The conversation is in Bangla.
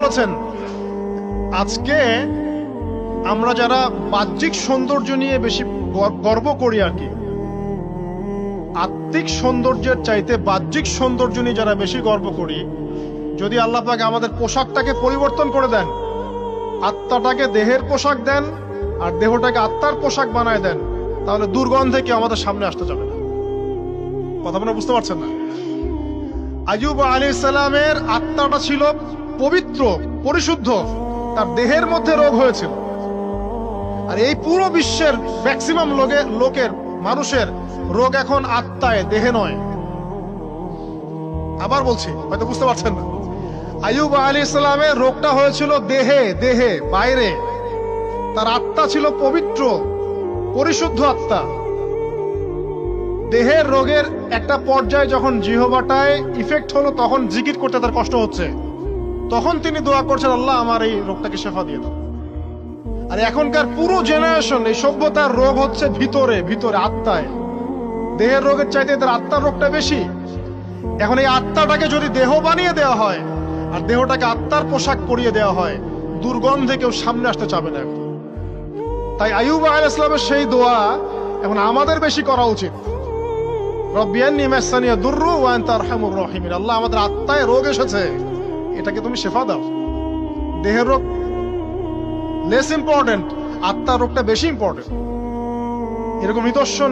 বলেছেন, আজকে আমরা যারা বাহ্যিক সৌন্দর্য নিয়ে বেশি গর্ব করি আর কি, আত্মিক সৌন্দর্যের চাইতে বাহ্যিক সৌন্দর্য নিয়ে যারা বেশি গর্ব করি, যদি আল্লাহ পাক আমাদের পোশাকটাকে পরিবর্তন করে দেন, আত্মাটাকে দেহের পোশাক দেন আর দেহটাকে আত্মার পোশাক বানায় দেন, তাহলে দুর্গন্ধে কেউ আমাদের সামনে আসতে যাবে না। কথা আপনারা বুঝতে পারছেন না? আইয়ুব আলাইহিস সালামের আত্মাটা ছিল পবিত্র, পরিশুদ্ধ, তার দেহের মধ্যে রোগ হয়েছিল। আর এই পুরো বিশ্বের ম্যাক্সিমাম লোকের মানুষের রোগ এখন আত্মায়, দেহে নয়। আবার বলছি, হয়তো বুঝতে পারছেন না। আইয়ুব আলাইহিস সালামের রোগটা হয়েছিল দেহে, দেহে বাইরে। তার আত্মা ছিল পবিত্র, পরিশুদ্ধ আত্মা। দেহের রোগের একটা পর্যায়ে যখন জিহ্বাটায় ইফেক্ট হলো, তখন জিকির করতে তার কষ্ট হচ্ছে, তখন তিনি দোয়া করছেন, আল্লাহ আমার এই রোগটাকে শেফা দিয়ে দাও। আর এখনকার পুরো জেনারেশন, এই সভ্যতার রোগ হচ্ছে ভিতরে, ভিতরে আত্মায়। দেহের রোগের চাইতে তার আত্মার রোগটা বেশি। এখন এই আত্মাটাকে যদি দেহ বানিয়ে দেওয়া হয় আর দেহটাকে আত্মার পোশাক পরিয়ে দেওয়া হয়, দুর্গন্ধে কেউ সামনে আসতে চাবে না। তাই আইয়ুব আলাইহিস সালামের সেই দোয়া এখন আমাদের বেশি করা উচিত। রব্বি আন্নী মাসানিয়া দুররু ওয়া আনতা আরহামুর রাহিমিন। আল্লাহ, আমাদের আত্মায় রোগ এসেছে, এটাকে তুমি শেফা দাও। দেহের রোগ লেস ইম্পর্টেন্ট, আত্মার রোগটা বেশি ইম্পর্টেন্ট। এরকম নিদর্শন